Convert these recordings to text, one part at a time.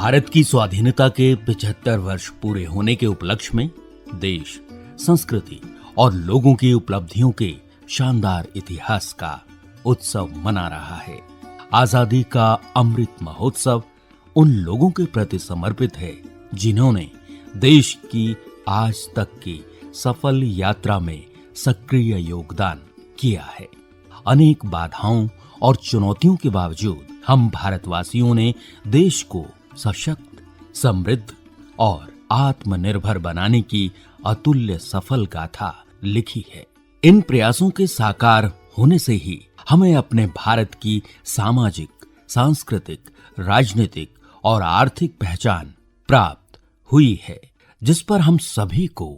भारत की स्वाधीनता के 75 वर्ष पूरे होने के उपलक्ष्य में देश संस्कृति और लोगों की उपलब्धियों के शानदार इतिहास का उत्सव मना रहा है। आजादी का अमृत महोत्सव उन लोगों के प्रति समर्पित है जिन्होंने देश की आज तक की सफल यात्रा में सक्रिय योगदान किया है। अनेक बाधाओं और चुनौतियों के बावजूद हम भारतवासियों ने देश को सशक्त, समृद्ध और आत्मनिर्भर बनाने की अतुल्य सफल गाथा लिखी है। इन प्रयासों के साकार होने से ही हमें अपने भारत की सामाजिक, सांस्कृतिक, राजनीतिक और आर्थिक पहचान प्राप्त हुई है, जिस पर हम सभी को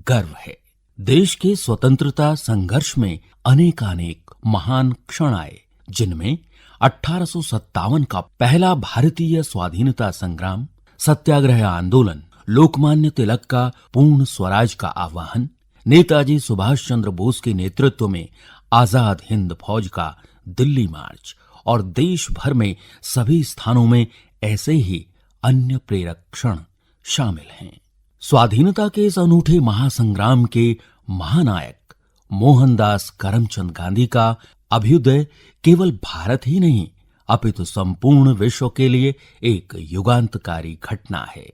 गर्व है। देश के स्वतंत्रता संघर्ष में अनेकानेक महान क्षण आए, जिनमें 1857 का पहला भारतीय स्वाधीनता संग्राम, सत्याग्रह आंदोलन, लोकमान्य तिलक का पूर्ण स्वराज का आह्वान, नेताजी सुभाष चंद्र बोस के नेतृत्व में आजाद हिंद फौज का दिल्ली मार्च और देश भर में सभी स्थानों में ऐसे ही अन्य प्रेरक क्षण शामिल हैं। स्वाधीनता के इस अनूठे महासंग्राम के महानायक मोहनदास करमचंद गांधी का अभ्युदय केवल भारत ही नहीं अपितु संपूर्ण विश्व के लिए एक युगांतकारी घटना है।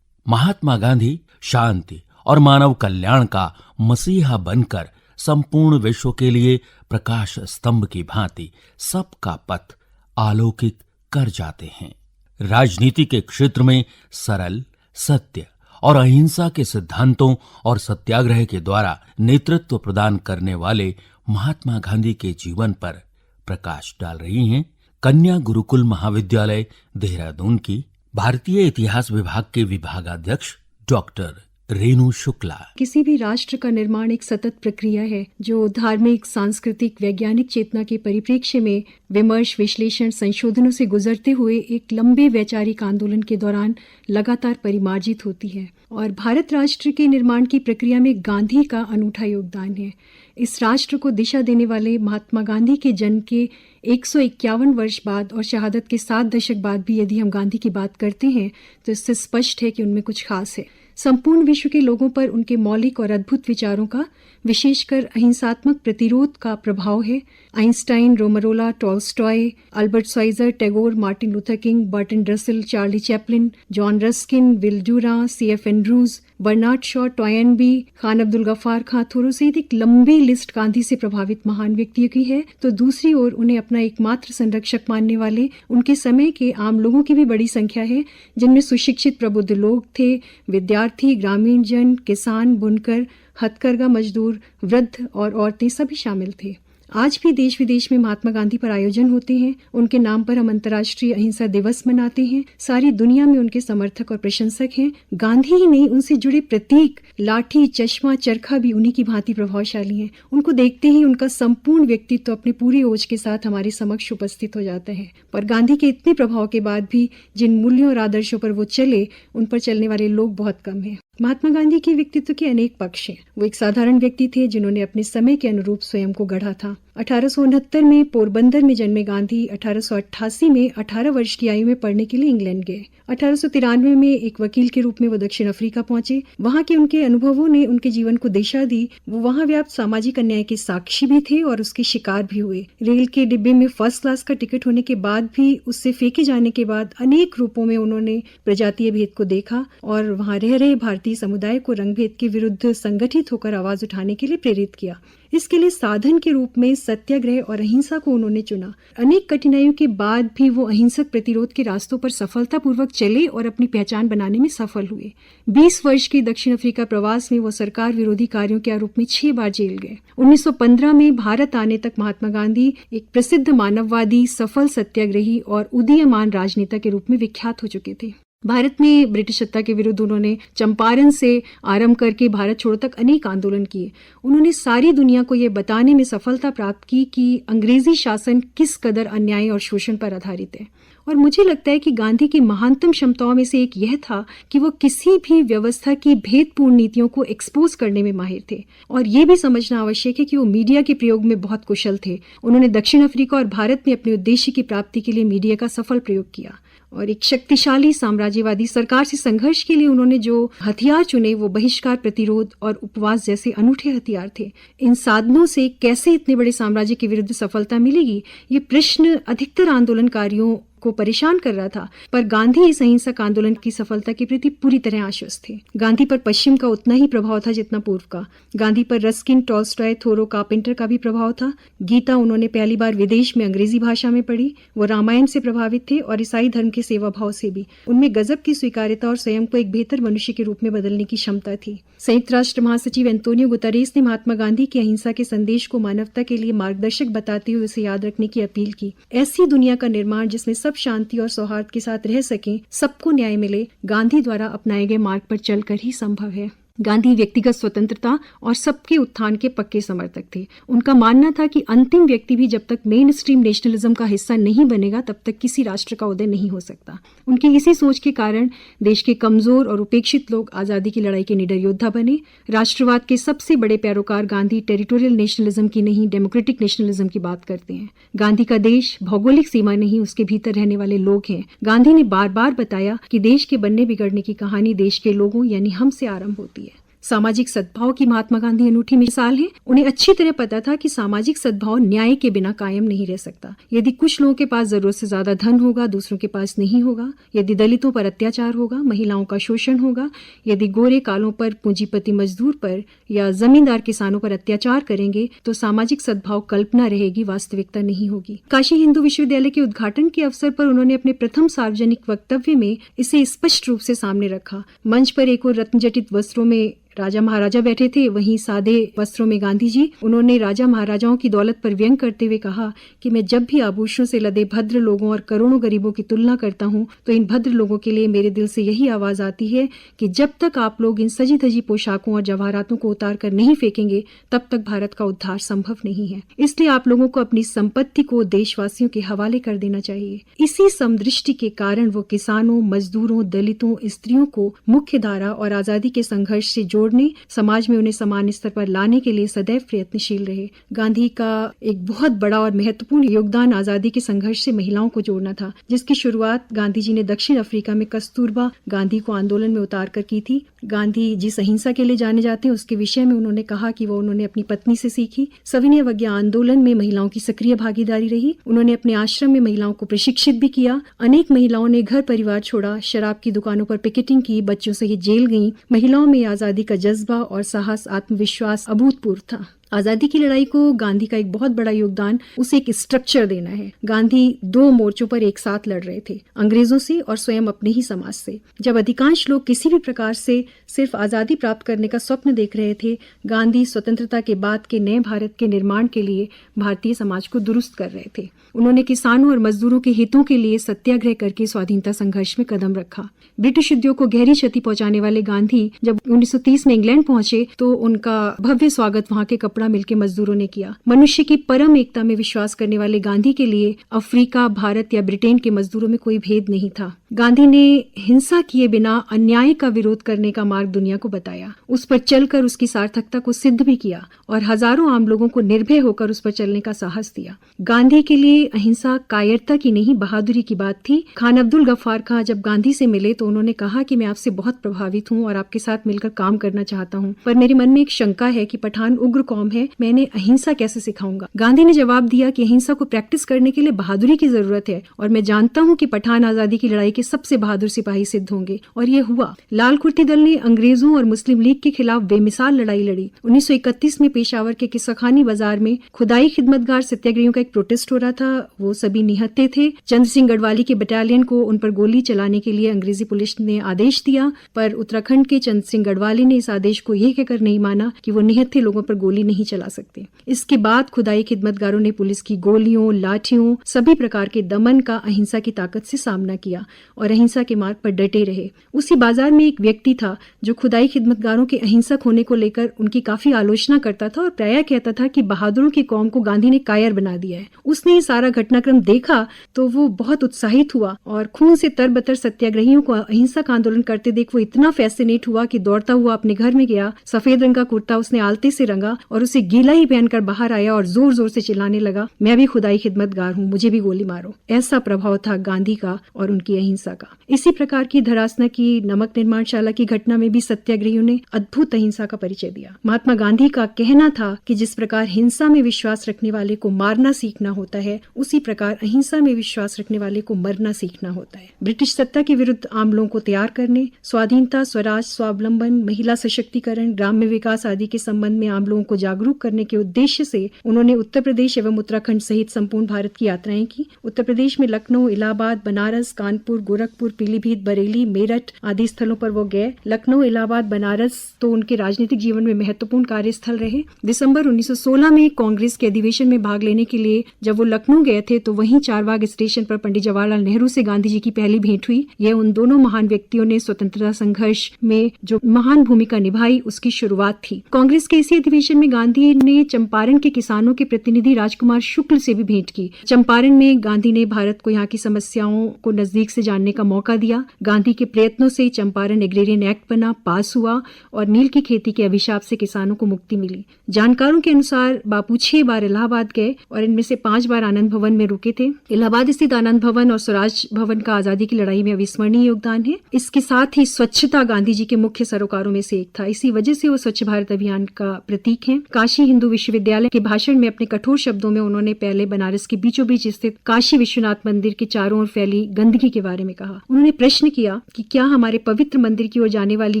महात्मा गांधी शांति और मानव कल्याण का मसीहा बनकर संपूर्ण विश्व के लिए प्रकाश स्तंभ की भांति सबका पथ आलोकित कर जाते हैं। राजनीति के क्षेत्र में सरल, सत्य और अहिंसा के सिद्धांतों और सत्याग्रह के द्वारा नेतृत्व प्रदान करने वाले महात्मा गांधी के जीवन पर प्रकाश डाल रही हैं कन्या गुरुकुल महाविद्यालय देहरादून की भारतीय इतिहास विभाग के विभागाध्यक्ष डॉक्टर रेणु शुक्ला। किसी भी राष्ट्र का निर्माण एक सतत प्रक्रिया है जो धार्मिक, सांस्कृतिक, वैज्ञानिक चेतना के परिप्रेक्ष्य में विमर्श, विश्लेषण, संशोधनों से गुजरते हुए एक लंबे वैचारिक आंदोलन के दौरान लगातार परिमार्जित होती है। और भारत राष्ट्र के निर्माण की प्रक्रिया में गांधी का अनूठा योगदान है। इस राष्ट्र को दिशा देने वाले महात्मा गांधी के जन्म के 151 वर्ष बाद और शहादत के 7 दशक बाद भी यदि हम गांधी की बात करते हैं तो इससे स्पष्ट है कि उनमें कुछ खास है। संपूर्ण विश्व के लोगों पर उनके मौलिक और अद्भुत विचारों का, विशेषकर अहिंसात्मक प्रतिरोध का प्रभाव है। आइंस्टाइन, रोमरोला, टॉल्स्टॉय, अल्बर्ट श्वाइजर, Tagore, Martin Luther King, Bertrand Russell, Charlie Chaplin, John Ruskin, Will Durant, C.F. Andrews, Bernard Shaw, Toynbee, Khan Abdul Ghaffar Khan, Thoreau सहित एक लंबी लिस्ट गांधी से प्रभावित महान व्यक्तियों की है। तो दूसरी ओर उन्हें अपना एकमात्र संरक्षक मानने वाले उनके समय के आम लोगों की भी बड़ी संख्या है, जिनमें सुशिक्षित प्रबुद्ध लोग थे, विद्यार्थी, ग्रामीण जन, किसान, बुनकर, हथकरघा मजदूर, वृद्ध और औरतें सभी शामिल थे। आज भी देश विदेश में महात्मा गांधी पर आयोजन होते हैं। उनके नाम पर हम अंतर्राष्ट्रीय अहिंसा दिवस मनाते हैं। सारी दुनिया में उनके समर्थक और प्रशंसक हैं। गांधी ही नहीं, उनसे जुड़े प्रतीक, लाठी, चश्मा, चरखा भी उन्हीं की भांति प्रभावशाली हैं। उनको देखते ही उनका संपूर्ण व्यक्तित्व तो अपने पूरे ओज के साथ हमारे समक्ष उपस्थित हो जाता है। पर गांधी के इतने प्रभाव के बाद भी जिन मूल्यों और आदर्शों पर वो चले, उन पर चलने वाले लोग बहुत कम हैं। महात्मा गांधी के व्यक्तित्व के अनेक पक्ष हैं। वो एक साधारण व्यक्ति थे जिन्होंने अपने समय के अनुरूप स्वयं को गढ़ा था। 1869 में पोरबंदर में जन्मे गांधी 1888 में 18 वर्ष की आयु में पढ़ने के लिए इंग्लैंड गए। 1893 में एक वकील के रूप में वो दक्षिण अफ्रीका पहुंचे। वहां के उनके अनुभवों ने उनके जीवन को दिशा दी। वो वहां व्याप्त सामाजिक अन्याय के साक्षी भी थे और उसके शिकार भी हुए। रेल के डिब्बे में फर्स्ट क्लास का टिकट होने के बाद भी उससे फेंके जाने के बाद अनेक रूपों में उन्होंने प्रजातीय भेद को देखा और वहां रह रहे भारतीय समुदाय को रंगभेद के विरुद्ध संगठित होकर आवाज उठाने के लिए प्रेरित किया। इसके लिए साधन के रूप में सत्याग्रह और अहिंसा को उन्होंने चुना। अनेक कठिनाइयों के बाद भी वो अहिंसक प्रतिरोध के रास्तों पर सफलतापूर्वक चले और अपनी पहचान बनाने में सफल हुए। 20 वर्ष के दक्षिण अफ्रीका प्रवास में वो सरकार विरोधी कार्यों के आरोप में 6 बार जेल गए। 1915 में भारत आने तक महात्मा गांधी एक प्रसिद्ध मानववादी, सफल सत्याग्रही और उदीयमान राजनेता के रूप में विख्यात हो चुके थे। भारत में ब्रिटिश सत्ता के विरुद्ध उन्होंने चंपारण से आरंभ करके भारत छोड़ो तक अनेक आंदोलन किए। उन्होंने सारी दुनिया को ये बताने में सफलता प्राप्त की कि अंग्रेजी शासन किस कदर अन्याय और शोषण पर आधारित है। और मुझे लगता है कि गांधी की महानतम क्षमताओं में से एक यह था कि वो किसी भी व्यवस्था की भेदपूर्ण नीतियों को एक्सपोज करने में माहिर थे। और ये भी समझना आवश्यक है कि वो मीडिया के प्रयोग में बहुत कुशल थे। उन्होंने दक्षिण अफ्रीका और भारत में अपने उद्देश्य की प्राप्ति के लिए मीडिया का सफल प्रयोग किया और एक शक्तिशाली साम्राज्यवादी सरकार से संघर्ष के लिए उन्होंने जो हथियार चुने वो बहिष्कार, प्रतिरोध और उपवास जैसे अनूठे हथियार थे। इन साधनों से कैसे इतने बड़े साम्राज्य के विरुद्ध सफलता मिलेगी, ये प्रश्न अधिकतर आंदोलनकारियों को परेशान कर रहा था, पर गांधी इस अहिंसक आंदोलन की सफलता के प्रति पूरी तरह आश्वस्त थे। गांधी पर पश्चिम का उतना ही प्रभाव था जितना पूर्व का। गांधी पर रस्किन, टॉल्स्टॉय, थोरो, कार्पेंटर का भी प्रभाव था। गीता उन्होंने पहली बार विदेश में अंग्रेजी भाषा में पढ़ी। वो रामायण से प्रभावित थे और ईसाई धर्म के सेवा भाव से भी। उनमें गजब की स्वीकार्यता और स्वयं को एक बेहतर मनुष्य के रूप में बदलने की क्षमता थी। संयुक्त राष्ट्र महासचिव एंटोनियो गुतेरेस ने महात्मा गांधी की अहिंसा के संदेश को मानवता के लिए मार्गदर्शक बताते हुए उसे याद रखने की अपील की। ऐसी दुनिया का निर्माण जिसमें सब शांति और सौहार्द के साथ रह सकें, सबको न्याय मिले, गांधी द्वारा अपनाए गए मार्ग पर चलकर ही संभव है। गांधी व्यक्तिगत स्वतंत्रता और सबके उत्थान के पक्के समर्थक थे। उनका मानना था कि अंतिम व्यक्ति भी जब तक मेन स्ट्रीम नेशनलिज्म का हिस्सा नहीं बनेगा तब तक किसी राष्ट्र का उदय नहीं हो सकता। उनकी इसी सोच के कारण देश के कमजोर और उपेक्षित लोग आजादी की लड़ाई के निडर योद्धा बने। राष्ट्रवाद के सबसे बड़े पैरोकार गांधी टेरिटोरियल नेशनलिज्म की नहीं, डेमोक्रेटिक नेशनलिज्म की बात करते हैं। गांधी का देश भौगोलिक सीमा नहीं, उसके भीतर रहने वाले लोग हैं। गांधी ने बार बार बताया कि देश के बनने बिगड़ने की कहानी देश के लोगों यानी हम से आरंभ होती है। सामाजिक सद्भाव की महात्मा गांधी अनूठी मिसाल है। उन्हें अच्छी तरह पता था कि सामाजिक सद्भाव न्याय के बिना कायम नहीं रह सकता। यदि कुछ लोगों के पास जरूरत से ज्यादा धन होगा, दूसरों के पास नहीं होगा, यदि दलितों पर अत्याचार होगा, महिलाओं का शोषण होगा, यदि गोरे कालों पर, पूंजीपति मजदूर पर या जमींदार किसानों पर अत्याचार करेंगे तो सामाजिक सद्भाव कल्पना रहेगी, वास्तविकता नहीं होगी। काशी हिंदू विश्वविद्यालय के उद्घाटन के अवसर पर उन्होंने अपने प्रथम सार्वजनिक वक्तव्य में इसे स्पष्ट रूप से सामने रखा। मंच पर एक और रत्नजटित वस्त्रों में राजा महाराजा बैठे थे, वहीं सादे वस्त्रों में गांधी जी। उन्होंने राजा महाराजाओं की दौलत पर व्यंग करते हुए कहा कि मैं जब भी आभूषणों से लदे भद्र लोगों और करोड़ों गरीबों की तुलना करता हूं तो इन भद्र लोगों के लिए मेरे दिल से यही आवाज आती है कि जब तक आप लोग इन सजी धजी पोशाकों और जवाहरातों को उतार कर नहीं फेंकेंगे तब तक भारत का उद्धार संभव नहीं है। इसलिए आप लोगों को अपनी संपत्ति को देशवासियों के हवाले कर देना चाहिए। इसी समदृष्टि के कारण वो किसानों, मजदूरों, दलितों, स्त्रियों को मुख्य धारा और आजादी के संघर्ष से जोड़ने, समाज में उन्हें समान स्तर पर लाने के लिए सदैव प्रयत्नशील रहे। गांधी का एक बहुत बड़ा और महत्वपूर्ण योगदान आजादी के संघर्ष से महिलाओं को जोड़ना था, जिसकी शुरुआत गांधी जी ने दक्षिण अफ्रीका में कस्तूरबा गांधी को आंदोलन में उतार कर की थी। गांधी जिस अहिंसा के लिए जाने जाते हैं उसके विषय में उन्होंने कहा कि वो उन्होंने अपनी पत्नी से सीखी। सविनय अवज्ञा आंदोलन में महिलाओं की सक्रिय भागीदारी रही। उन्होंने अपने आश्रम में महिलाओं को प्रशिक्षित भी किया। अनेक महिलाओं ने घर परिवार छोड़ा, शराब की दुकानों पर पिकेटिंग की, बच्चों सहित जेल गईं। महिलाओं में आजादी का जज्बा और साहस, आत्मविश्वास अभूतपूर्व था। आजादी की लड़ाई को गांधी का एक बहुत बड़ा योगदान उसे एक स्ट्रक्चर देना है। गांधी दो मोर्चों पर एक साथ लड़ रहे थे, अंग्रेजों से और स्वयं अपने ही समाज से। जब अधिकांश लोग किसी भी प्रकार से सिर्फ आजादी प्राप्त करने का स्वप्न देख रहे थे, गांधी स्वतंत्रता के बाद के नए भारत के निर्माण के लिए भारतीय समाज को दुरुस्त कर रहे थे। उन्होंने किसानों और मजदूरों के हितों के लिए सत्याग्रह करके स्वाधीनता संघर्ष में कदम रखा। ब्रिटिश उद्योग को गहरी क्षति पहुंचाने वाले गांधी जब 1930 में इंग्लैंड पहुंचे तो उनका भव्य स्वागत वहां के कपड़ा मिल के मजदूरों ने किया। मनुष्य की परम एकता में विश्वास करने वाले गांधी के लिए अफ्रीका, भारत या ब्रिटेन के मजदूरों में कोई भेद नहीं था। गांधी ने हिंसा किए बिना अन्याय का विरोध करने का मार्ग दुनिया को बताया, उस पर चलकर उसकी सार्थकता को सिद्ध भी किया और हजारों आम लोगों को निर्भय होकर उस पर चलने का साहस दिया। गांधी के लिए अहिंसा कायरता की नहीं, बहादुरी की बात थी। खान अब्दुल गफ्फार खां जब गांधी से मिले तो उन्होंने कहा कि मैं आपसे बहुत प्रभावित हूँ और आपके साथ मिलकर काम करना चाहता हूँ, पर मेरे मन में एक शंका है कि पठान उग्र कौम है, मैंने अहिंसा कैसे सिखाऊंगा। गांधी ने जवाब दिया कि अहिंसा को प्रैक्टिस करने के लिए बहादुरी की जरूरत है और मैं जानता हूँ कि पठान आजादी की लड़ाई के सबसे बहादुर सिपाही सिद्ध होंगे। और ये हुआ। लाल कुर्ती दल ने अंग्रेजों और मुस्लिम लीग के खिलाफ बेमिसाल लड़ाई लड़ी। 1931 में पेशावर के किस्साखानी बाजार में खुदाई खिदमतगार सत्याग्रहियों का एक प्रोटेस्ट हो रहा था। वो सभी निहत्थे थे। चंद्र सिंह गढ़वाली के बटालियन को उन पर गोली चलाने के लिए अंग्रेजी पुलिस ने आदेश दिया, पर उत्तराखंड के चंद्र सिंह गढ़वाली ने इस आदेश को यह कहकर नहीं माना कि वो निहत्थे लोगों पर गोली नहीं चला सकते। इसके बाद खुदाई खिदमतगारों ने पुलिस की गोलियों, लाठियों, सभी प्रकार के दमन का अहिंसा की ताकत से सामना किया और अहिंसा के मार्ग पर डटे रहे। उसी बाजार में एक व्यक्ति था जो खुदाई खिदमतगारों के अहिंसक होने को लेकर उनकी काफी आलोचना करता था और प्रायः कहता था कि बहादुरों की कौम को गांधी ने कायर बना दिया है। उसने ये सारा घटनाक्रम देखा तो वो बहुत उत्साहित हुआ और खून से तरबतर सत्याग्रहियों को अहिंसक आंदोलन करते देख वो इतना फैसिनेट हुआ कि दौड़ता हुआ अपने घर में गया। सफेद रंग का कुर्ता उसने आलते से रंगा और उसे गीला ही पहनकर बाहर आया और जोर जोर से चिल्लाने लगा, मैं भी खुदाई खिदमतगार हूँ, मुझे भी गोली मारो। ऐसा प्रभाव था गांधी का और उनकी अहिंसा का। इसी प्रकार की धरासना की नमक निर्माणशाला की घटना में भी सत्याग्रहियों ने अद्भुत अहिंसा का परिचय दिया। महात्मा गांधी का कहना था कि जिस प्रकार हिंसा में विश्वास रखने वाले को मारना सीखना होता है, उसी प्रकार अहिंसा में विश्वास रखने वाले को मरना सीखना होता है। ब्रिटिश सत्ता के विरुद्ध आम लोगों को तैयार करने, स्वाधीनता, स्वराज, स्वावलंबन, महिला सशक्तिकरण, ग्राम्य विकास आदि के संबंध में आम लोगों को जागरूक करने के उद्देश्य से उन्होंने उत्तर प्रदेश एवं उत्तराखंड सहित संपूर्ण भारत की यात्राएं की। उत्तर प्रदेश में लखनऊ, इलाहाबाद, बनारस, कानपुर, गोरखपुर, पीलीभीत, बरेली, मेरठ आदि स्थलों पर वो गए। लखनऊ, इलाहाबाद, बनारस तो उनके राजनीतिक जीवन में महत्वपूर्ण कार्यस्थल रहे। दिसंबर 1916 में कांग्रेस के अधिवेशन में भाग लेने के लिए जब वो लखनऊ गए थे तो वहीं चारबाग स्टेशन पर पंडित जवाहरलाल नेहरू से गांधी जी की पहली भेंट हुई। यह उन दोनों महान व्यक्तियों ने स्वतंत्रता संघर्ष में जो महान भूमिका निभाई उसकी शुरुआत थी। कांग्रेस के इसी अधिवेशन में गांधी ने चंपारण के किसानों के प्रतिनिधि राजकुमार शुक्ल से भी भेंट की। चंपारण में गांधी ने भारत को यहाँ की समस्याओं को नजदीक से जानने का मौका दिया। गांधी के प्रयत्नों से चंपारण एग्रेरियन एक्ट बना, पास हुआ और नील की खेती के अभिशाप से किसानों को मुक्ति मिली। जानकारों के अनुसार बापू 6 बार इलाहाबाद गए और इनमें से 5 बार आनंद भवन में रुके थे। इलाहाबाद स्थित आनंद भवन और स्वराज भवन का आजादी की लड़ाई में अविस्मरणीय योगदान है। इसके साथ ही स्वच्छता गांधी जी के मुख्य सरोकारों में से एक था। इसी वजह से वो स्वच्छ भारत अभियान का प्रतीक है। काशी हिंदू विश्वविद्यालय के भाषण में अपने कठोर शब्दों में उन्होंने पहले बनारस के बीचों बीच स्थित काशी विश्वनाथ मंदिर के चारों ओर फैली गंदगी के बारे में कहा। उन्होंने प्रश्न किया कि क्या हमारे पवित्र मंदिर की ओर जाने वाली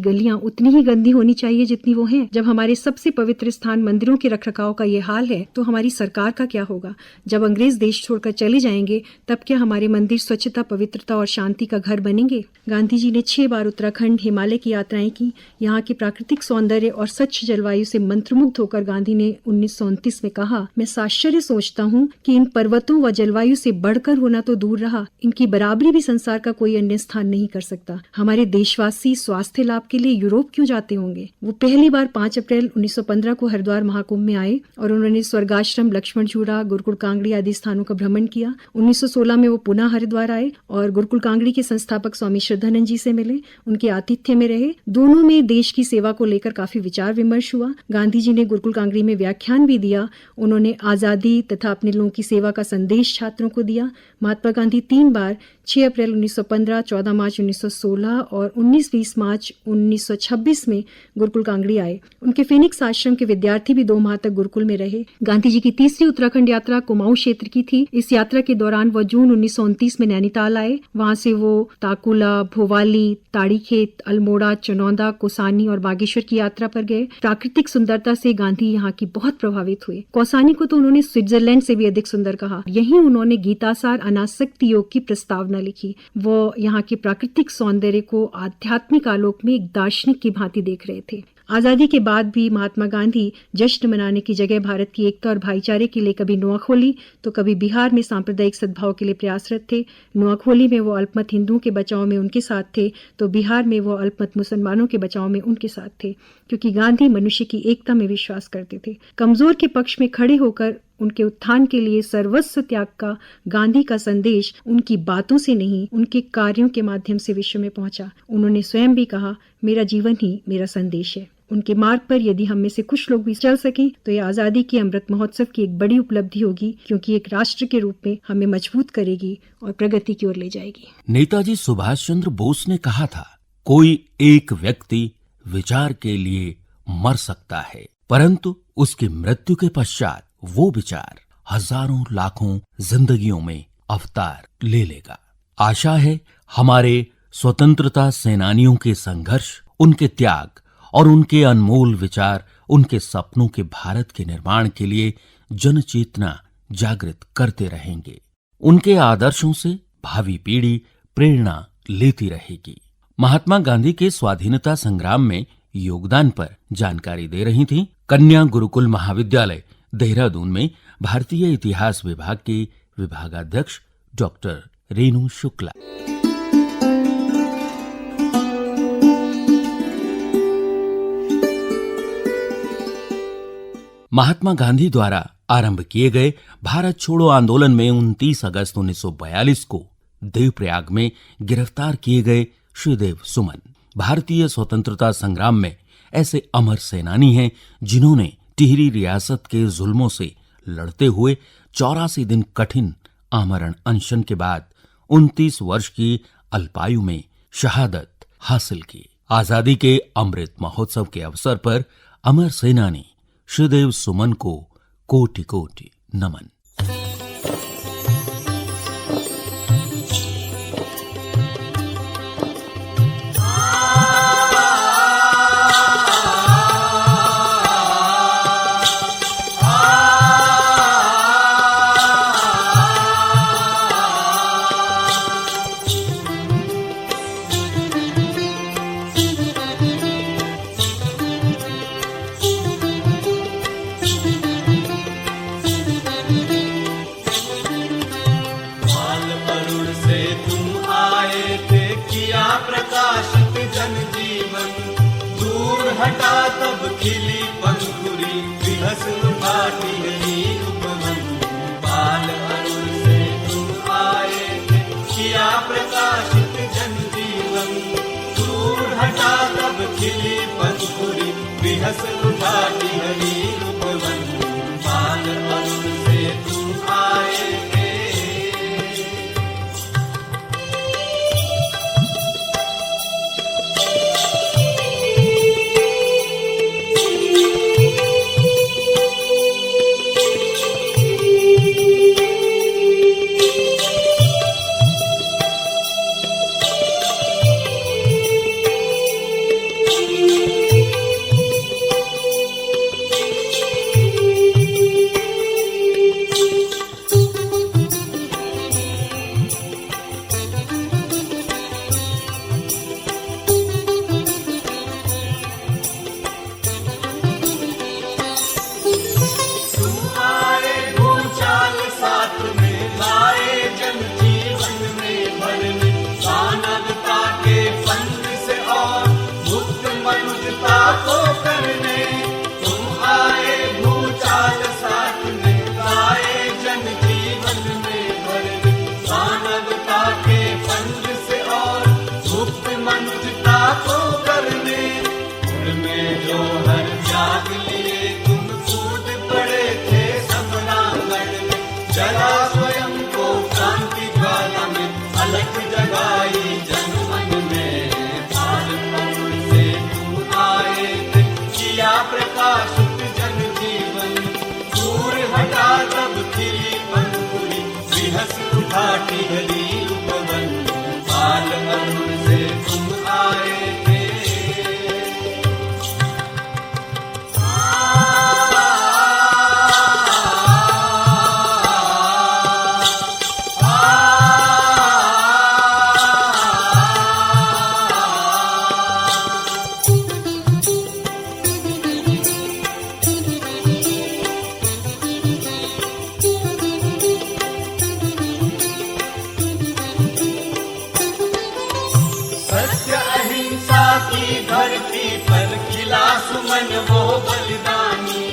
गलियां उतनी ही गंदी होनी चाहिए जितनी वो हैं? जब हमारे सबसे पवित्र स्थान मंदिरों के रखरखाव का ये हाल है तो हमारी सरकार का क्या होगा? जब अंग्रेज देश छोड़कर चले जाएंगे तब क्या हमारे मंदिर स्वच्छता, पवित्रता और शांति का घर बनेंगे? गांधी जी ने 6 बार उत्तराखंड, हिमालय की यात्राएं की। यहाँ की प्राकृतिक सौंदर्य और स्वच्छ जलवायु से मंत्रमुग्ध होकर गांधी ने 1929 में कहा, मैं साश्चर्य सोचता हूँ कि इन पर्वतों व जलवायु से बढ़कर होना तो दूर रहा, इनकी बराबरी भी संसार का कोई अन्य स्थान नहीं कर सकता। हमारे देशवासी स्वास्थ्य लाभ के लिए यूरोप क्यों जाते होंगे? वो पहली बार 5 अप्रैल 1915 को हरिद्वार महाकुंभ में आए और उन्होंने स्वर्गाश्रम, लक्ष्मण झूला, गुरुकुल कांगड़ी आदि स्थानों का भ्रमण किया। 1916 में वो पुनः हरिद्वार आए और गुरुकुल कांगड़ी के संस्थापक स्वामी श्रद्धानंद जी से मिले, उनके आतिथ्य में रहे। दोनों में देश की सेवा को लेकर काफी विचार विमर्श हुआ। गांधी जी ने गुरुकुल कांगड़ी में व्याख्यान भी दिया। उन्होंने आजादी तथा अपने लोगों की सेवा का संदेश छात्रों को दिया। महात्मा गांधी 3 बार 6 अप्रैल 1915, 14 मार्च 1916 और 19-20 मार्च 1926 में गुरुकुल कांगड़ी आए। उनके फिनिक्स आश्रम के विद्यार्थी भी 2 माह तक गुरुकुल में रहे। गांधी जी की तीसरी उत्तराखंड यात्रा कुमाऊं क्षेत्र की थी। इस यात्रा के दौरान वो जून 1929 में नैनीताल आए। वहां से वो ताकुला, भोवाली, ताड़ीखेत, अल्मोड़ा, चनौदा, कोसानी और बागेश्वर की यात्रा पर गए। प्राकृतिक सुंदरता से गांधी यहाँ की बहुत प्रभावित हुए। कौसानी को तो उन्होंने स्विट्जरलैंड से भी अधिक सुंदर कहा। यहीं उन्होंने गीतासार अनासक्ति योग की प्रस्तावना लिखी। वो यहाँ के प्राकृतिक सौंदर्य को आध्यात्मिक आलोक में एक दार्शनिक की भांति देख रहे थे। आजादी के बाद भी महात्मा गांधी जश्न मनाने की जगह भारत की एकता और भाईचारे के लिए कभी नुआखोली तो कभी बिहार में सांप्रदायिक सद्भाव के लिए प्रयासरत थे। नुआखोली में वो अल्पमत हिंदुओं के बचाव में उनके साथ थे तो बिहार में वो अल्पमत मुसलमानों के बचाव में उनके साथ थे, क्योंकि गांधी मनुष्य की एकता में विश्वास करते थे। कमजोर के पक्ष में खड़े होकर उनके उत्थान के लिए सर्वस्व त्याग का गांधी का संदेश उनकी बातों से नहीं, उनके कार्यों के माध्यम से विश्व में पहुंचा। उन्होंने स्वयं भी कहा, मेरा जीवन ही मेरा संदेश है। उनके मार्ग पर यदि हम में से कुछ लोग भी चल सकें तो यह आजादी के अमृत महोत्सव की एक बड़ी उपलब्धि होगी, क्योंकि एक राष्ट्र के रूप में हमें मजबूत करेगी और प्रगति की ओर ले जाएगी। नेताजी सुभाष चंद्र बोस ने कहा था, कोई एक व्यक्ति विचार के लिए मर सकता है, परंतु उसकी मृत्यु के पश्चात वो विचार हजारों लाखों जिंदगियों में अवतार ले लेगा। आशा है हमारे स्वतंत्रता सेनानियों के संघर्ष, उनके त्याग और उनके अनमोल विचार उनके सपनों के भारत के निर्माण के लिए जन चेतना जागृत करते रहेंगे। उनके आदर्शों से भावी पीढ़ी प्रेरणा लेती रहेगी। महात्मा गांधी के स्वाधीनता संग्राम में योगदान पर जानकारी दे रही थी कन्या गुरुकुल महाविद्यालय देहरादून में भारतीय इतिहास विभाग के विभागाध्यक्ष डॉक्टर रेणु शुक्ला। महात्मा गांधी द्वारा आरंभ किए गए भारत छोड़ो आंदोलन में 29 अगस्त 1942 को देवप्रयाग में गिरफ्तार किए गए श्रीदेव सुमन भारतीय स्वतंत्रता संग्राम में ऐसे अमर सेनानी हैं जिन्होंने टिहरी रियासत के जुल्मों से लड़ते हुए 84 दिन कठिन आमरण अनशन के बाद 29 वर्ष की अल्पायु में शहादत हासिल की। आजादी के अमृत महोत्सव के अवसर पर अमर सेनानी श्रीदेव सुमन को कोटि कोटि नमन। हटा तब खिली पंखुरी विहस उठाती गई उपवन बाल अरुण से तुम आए थे किया प्रकाशित जन जीवन दूर हटा तब खिली पंखुरी विहस उठाती गई उपवन बाल अरुण से तुम आए थे। उठाती गली उपवन बाल अरुण से तुम आए थे। सुमन वो बलिदानी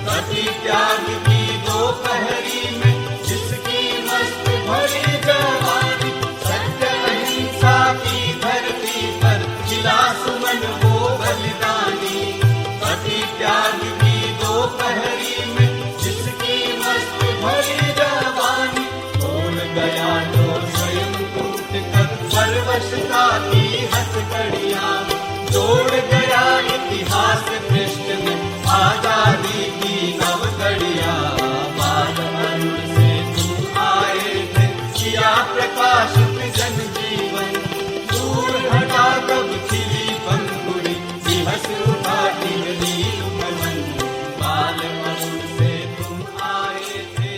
कभी त्याग की दोपहरी में जिसकी मस्त भरी जवानी सत्य अहिंसा की धरती पर खिला सुमन वो बलिदानी कभी त्याग की दोपहरी में जिसकी मस्त भरी जवानी बोल गया तो स्वयं टूट कर परवशता की हथकड़ियां जोड़ गया इतिहास पृष्ठ में आजादी की नवकड़िया बाल अरुण से तुम आए थे किया प्रकाशित जन जीवन दूर हटा तब खिली पंखुड़ी विहस उठाती गली उपवन बाल अरुण से तुम आए थे।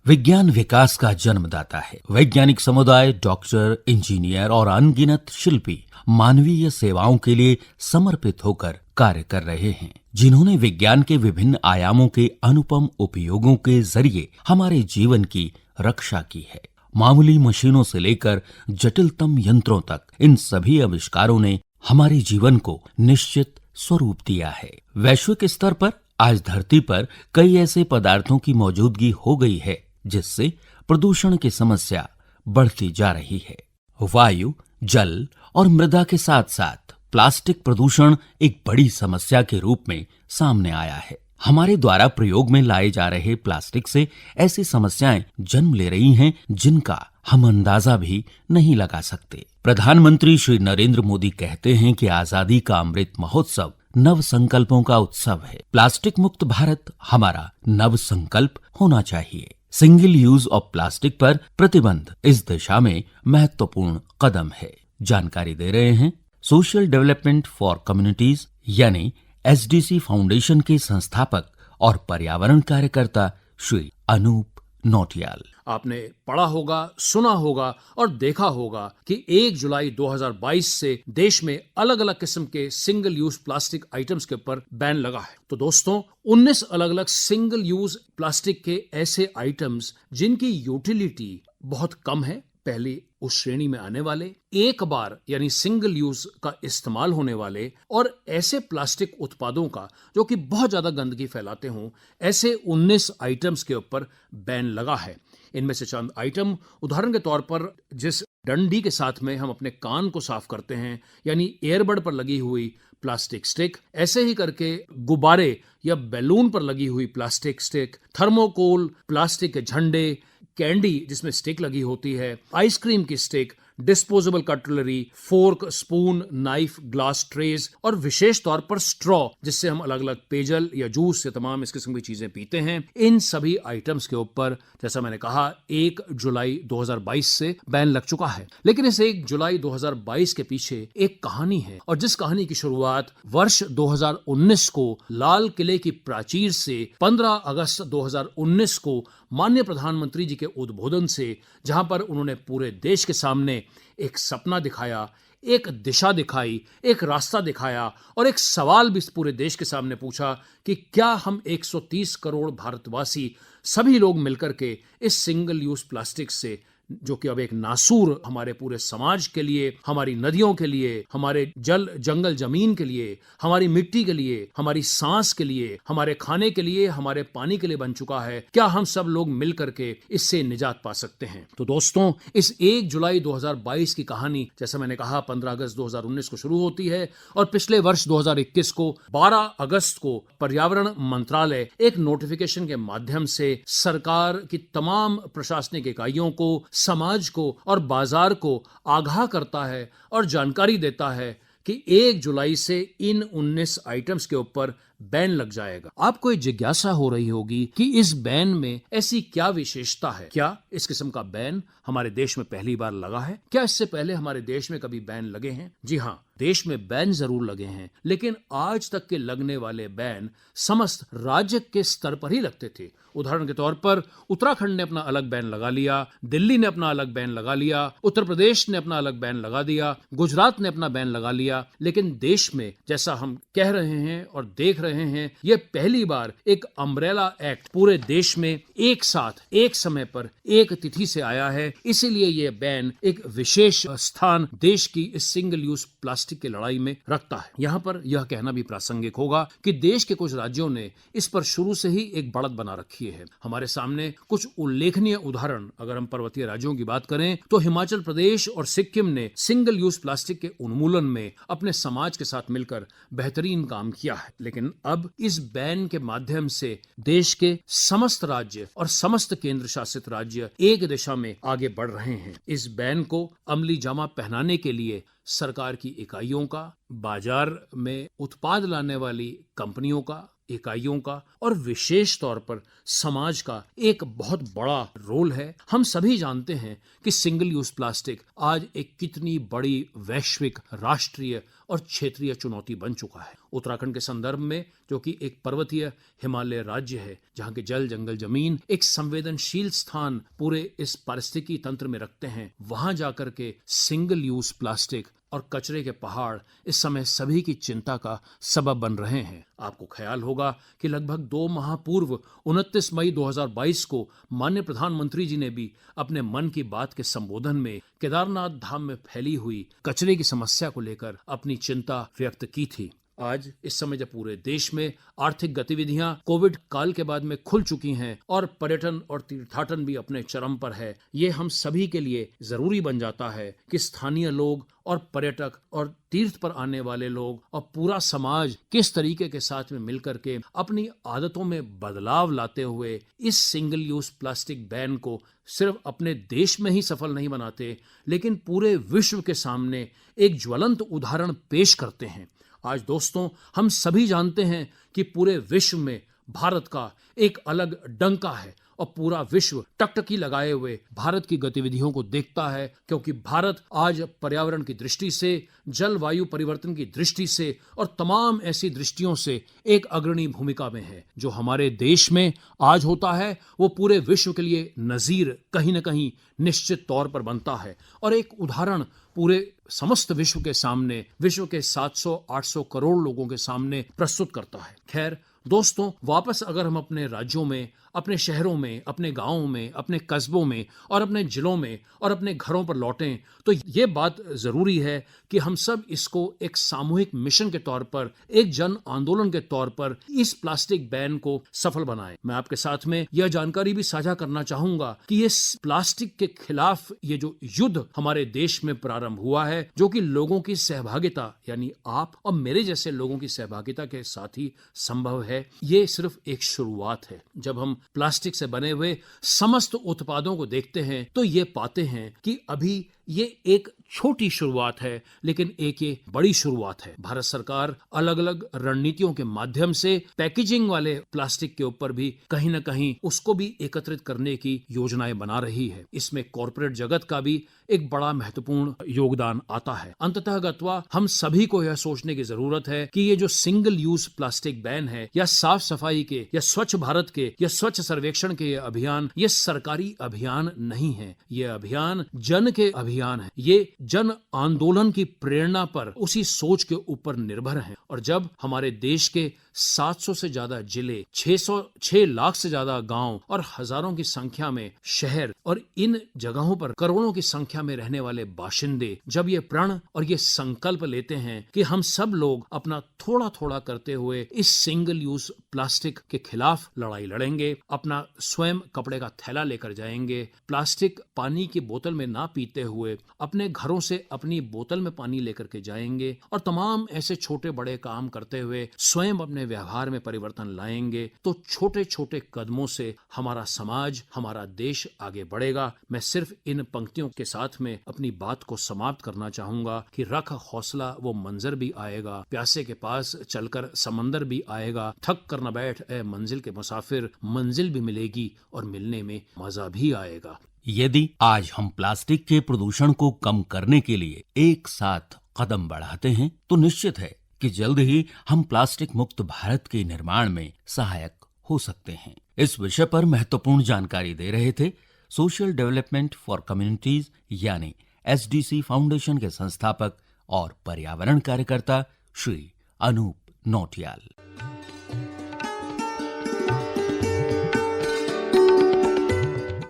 विज्ञान विकास का जन्मदाता है। वैज्ञानिक समुदाय, डॉक्टर, इंजीनियर और अनगिनत शिल्पी मानवीय सेवाओं के लिए समर्पित होकर कार्य कर रहे हैं, जिन्होंने विज्ञान के विभिन्न आयामों के अनुपम उपयोगों के जरिए हमारे जीवन की रक्षा की है। मामूली मशीनों से लेकर जटिलतम यंत्रों तक इन सभी आविष्कारों ने हमारे जीवन को निश्चित स्वरूप दिया है। वैश्विक स्तर पर आज धरती पर कई ऐसे पदार्थों की मौजूदगी हो गई है जिससे प्रदूषण की समस्या बढ़ती जा रही है। वायु, जल और मृदा के साथ साथ प्लास्टिक प्रदूषण एक बड़ी समस्या के रूप में सामने आया है। हमारे द्वारा प्रयोग में लाए जा रहे प्लास्टिक से ऐसी समस्याएं जन्म ले रही हैं जिनका हम अंदाजा भी नहीं लगा सकते। प्रधानमंत्री श्री नरेंद्र मोदी कहते हैं कि आजादी का अमृत महोत्सव नव संकल्पों का उत्सव है। प्लास्टिक मुक्त भारत हमारा नव संकल्प होना चाहिए। सिंगल यूज ऑफ प्लास्टिक पर प्रतिबंध इस दिशा में महत्वपूर्ण कदम है। जानकारी दे रहे हैं सोशल डेवलपमेंट फॉर कम्युनिटीज यानी SDC फाउंडेशन के संस्थापक और पर्यावरण कार्यकर्ता श्री अनूप नौटियाल। आपने पढ़ा होगा, सुना होगा और देखा होगा कि 1 जुलाई 2022 से देश में अलग अलग किस्म के सिंगल यूज प्लास्टिक आइटम्स के ऊपर बैन लगा है। तो दोस्तों, 19 अलग अलग सिंगल यूज प्लास्टिक के ऐसे आइटम्स जिनकी यूटिलिटी बहुत कम है, पहले उस श्रेणी में आने वाले, एक बार यानी सिंगल यूज का इस्तेमाल होने वाले और ऐसे प्लास्टिक उत्पादों का जो कि बहुत ज्यादा गंदगी फैलाते हों, ऐसे 19 आइटम्स के ऊपर बैन लगा है। इनमें से चंद आइटम, उदाहरण के तौर पर जिस डंडी के साथ में हम अपने कान को साफ करते हैं यानी ईयरबड पर लगी हुई प्लास्टिक स्टिक, ऐसे ही करके गुब्बारे या बैलून पर लगी हुई प्लास्टिक स्टिक, थर्मोकोल, प्लास्टिक के झंडे, कैंडी जिसमें स्टिक लगी होती है, आइसक्रीम की stick, disposable cutlery, fork, spoon, knife, glass trays और विशेष तौर पर स्ट्रॉ जिससे हम अलग अलग पेयजल या जूस या तमाम इस किस्म की चीजें पीते हैं। इन सभी आइटम्स के ऊपर जैसा मैंने कहा 1 जुलाई 2022 से बैन लग चुका है। लेकिन इस 1 जुलाई 2022 के पीछे एक कहानी है और जिस कहानी की शुरुआत वर्ष 2019 को लाल किले की प्राचीर से 15 अगस्त 2019 को माननीय प्रधानमंत्री जी के उद्बोधन से, जहां पर उन्होंने पूरे देश के सामने एक सपना दिखाया, एक दिशा दिखाई, एक रास्ता दिखाया और एक सवाल भी पूरे देश के सामने पूछा कि क्या हम 130 करोड़ भारतवासी सभी लोग मिलकर के इस सिंगल यूज प्लास्टिक से, जो कि अब एक नासूर हमारे पूरे समाज के लिए, हमारी नदियों के लिए, हमारे जल जंगल जमीन के लिए, हमारी मिट्टी के लिए, हमारी सांस के लिए, हमारे खाने के लिए, हमारे पानी के लिए बन चुका है, क्या हम सब लोग मिल करके इससे निजात पा सकते हैं? तो दोस्तों, इस 1 जुलाई 2022 की कहानी जैसा मैंने कहा 15 अगस्त 2019 को शुरू होती है और पिछले वर्ष 2021 को 12 अगस्त को पर्यावरण मंत्रालय एक नोटिफिकेशन के माध्यम से सरकार की तमाम प्रशासनिक इकाइयों को, समाज को और बाजार को आगाह करता है और जानकारी देता है कि 1 जुलाई से इन 19 आइटम्स के ऊपर बैन लग जाएगा। आपको एक जिज्ञासा हो रही होगी कि इस बैन में ऐसी क्या विशेषता है? क्या इस किस्म का बैन हमारे देश में पहली बार लगा है? क्या इससे पहले हमारे देश में कभी बैन लगे हैं? जी हाँ, देश में बैन जरूर लगे हैं, लेकिन आज तक के लगने वाले बैन समस्त राज्य के स्तर पर ही लगते थे। उदाहरण के तौर पर उत्तराखंड ने अपना अलग बैन लगा लिया, दिल्ली ने अपना अलग बैन लगा लिया, उत्तर प्रदेश ने अपना अलग बैन लगा दिया, गुजरात ने अपना बैन लगा लिया। लेकिन देश में जैसा हम कह रहे हैं और देख रहे हैं, ये पहली बार एक अम्ब्रेला एक्ट पूरे देश में एक साथ एक समय पर एक तिथि से आया है। इसीलिए ये बैन एक विशेष स्थान देश की इस सिंगल यूज प्लास्टिक की लड़ाई में रखता है। यहाँ पर यह कहना भी प्रासंगिक होगा कि देश के कुछ राज्यों ने इस पर शुरू से ही एक बढ़त बना रखी है। हमारे सामने कुछ उल्लेखनीय उदाहरण, अगर हम पर्वतीय राज्यों की बात करें तो हिमाचल प्रदेश और सिक्किम ने सिंगल यूज प्लास्टिक के उन्मूलन में अपने समाज के साथ मिलकर बेहतरीन काम किया है। लेकिन अब इस बैन के माध्यम से देश के समस्त राज्य और समस्त केंद्र शासित राज्य एक दिशा में आगे बढ़ रहे हैं। इस बैन को अमली जामा पहनाने के लिए सरकार की इकाइयों का, बाजार में उत्पाद लाने वाली कंपनियों का, इकाइयों का और विशेष तौर पर समाज का एक बहुत बड़ा रोल है। हम सभी जानते हैं कि सिंगल यूज प्लास्टिक आज एक कितनी बड़ी वैश्विक, राष्ट्रीय और क्षेत्रीय चुनौती बन चुका है। उत्तराखंड के संदर्भ में, जो कि एक पर्वतीय हिमालय राज्य है, जहां के जल जंगल जमीन एक संवेदनशील स्थान पूरे इस पारिस्थितिकी तंत्र में रखते हैं, वहां जाकर के सिंगल यूज प्लास्टिक और कचरे के पहाड़ इस समय सभी की चिंता का सबब बन रहे हैं। आपको ख्याल होगा कि लगभग 2 माह पूर्व 29 मई 2022 को माननीय प्रधानमंत्री जी ने भी अपने मन की बात के संबोधन में केदारनाथ धाम में फैली हुई कचरे की समस्या को लेकर अपनी चिंता व्यक्त की थी। आज इस समय जब पूरे देश में आर्थिक गतिविधियां कोविड काल के बाद में खुल चुकी हैं और पर्यटन और तीर्थाटन भी अपने चरम पर है, ये हम सभी के लिए जरूरी बन जाता है कि स्थानीय लोग और पर्यटक और तीर्थ पर आने वाले लोग और पूरा समाज किस तरीके के साथ में मिलकर के अपनी आदतों में बदलाव लाते हुए इस सिंगल यूज प्लास्टिक बैन को सिर्फ अपने देश में ही सफल नहीं बनाते, लेकिन पूरे विश्व के सामने एक ज्वलंत उदाहरण पेश करते हैं। आज दोस्तों, हम सभी जानते हैं कि पूरे विश्व में भारत का एक अलग डंका है और पूरा विश्व टकटकी लगाए हुए भारत की गतिविधियों को देखता है, क्योंकि भारत आज पर्यावरण की दृष्टि से, जलवायु परिवर्तन की दृष्टि से और तमाम ऐसी दृष्टियों से एक अग्रणी भूमिका में है। जो हमारे देश में आज होता है वो पूरे विश्व के लिए नजीर कहीं न कहीं निश्चित तौर पर बनता है और एक उदाहरण पूरे समस्त विश्व के सामने, विश्व के 700-800 करोड़ लोगों के सामने प्रस्तुत करता है। खैर दोस्तों, वापस अगर हम अपने राज्यों में, अपने शहरों में, अपने गांवों में, अपने कस्बों में और अपने जिलों में और अपने घरों पर लौटें, तो ये बात जरूरी है कि हम सब इसको एक सामूहिक मिशन के तौर पर, एक जन आंदोलन के तौर पर इस प्लास्टिक बैन को सफल बनाएं। मैं आपके साथ में यह जानकारी भी साझा करना चाहूंगा कि ये प्लास्टिक के खिलाफ ये जो युद्ध हमारे देश में प्रारंभ हुआ है, जो कि लोगों की सहभागिता यानी आप और मेरे जैसे लोगों की सहभागिता के साथ ही संभव है, ये सिर्फ एक शुरुआत है। जब हम प्लास्टिक से बने हुए समस्त उत्पादों को देखते हैं तो ये पाते हैं कि अभी ये एक छोटी शुरुआत है, लेकिन एक ये बड़ी शुरुआत है। भारत सरकार अलग अलग रणनीतियों के माध्यम से पैकेजिंग वाले प्लास्टिक के ऊपर भी कहीं न कहीं उसको भी एकत्रित करने की योजनाएं बना रही है। इसमें कॉर्पोरेट जगत का भी एक बड़ा महत्वपूर्ण योगदान आता है। अंततः गत्वा हम सभी को यह सोचने की जरूरत है कि ये जो सिंगल यूज प्लास्टिक बैन है या साफ सफाई के या स्वच्छ भारत के या स्वच्छ सर्वेक्षण के ये अभियान, ये सरकारी अभियान नहीं है। ये अभियान जन के अभियान है। ये जन आंदोलन की प्रेरणा पर, उसी सोच के ऊपर निर्भर है। और जब हमारे देश के 700 से ज्यादा जिले, 6 लाख से ज्यादा गांव और हजारों की संख्या में शहर और इन जगहों पर करोड़ों की संख्या में रहने वाले बाशिंदे जब ये प्रण और ये संकल्प लेते हैं कि हम सब लोग अपना थोड़ा थोड़ा करते हुए इस सिंगल यूज प्लास्टिक के खिलाफ लड़ाई लड़ेंगे, अपना स्वयं कपड़े का थैला लेकर जाएंगे, प्लास्टिक पानी की बोतल में ना पीते हुए अपने घरों से अपनी बोतल में पानी लेकर के जाएंगे और तमाम ऐसे छोटे बड़े काम करते हुए स्वयं अपने व्यवहार में परिवर्तन लाएंगे, तो छोटे छोटे कदमों से हमारा समाज, हमारा देश आगे बढ़ेगा। मैं सिर्फ इन पंक्तियों के साथ में अपनी बात को समाप्त करना चाहूंगा कि रख हौसला वो मंजर भी आएगा, प्यासे के पास चलकर समंदर भी आएगा, थक कर न बैठ ए मंजिल के मुसाफिर, मंजिल भी मिलेगी और मिलने में मजा भी आएगा। यदि आज हम प्लास्टिक के प्रदूषण को कम करने के लिए एक साथ कदम बढ़ाते हैं तो निश्चित है कि जल्द ही हम प्लास्टिक मुक्त भारत के निर्माण में सहायक हो सकते हैं। इस विषय पर महत्वपूर्ण जानकारी दे रहे थे सोशल डेवलपमेंट फॉर कम्युनिटीज यानी SDC फाउंडेशन के संस्थापक और पर्यावरण कार्यकर्ता श्री अनूप नौटियाल।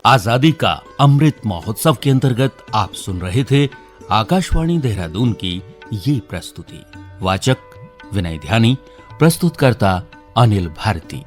आजादी का अमृत महोत्सव के अंतर्गत आप सुन रहे थे आकाशवाणी देहरादून की ये प्रस्तुति। वाचक विनय ध्यानी, प्रस्तुतकर्ता अनिल भारती।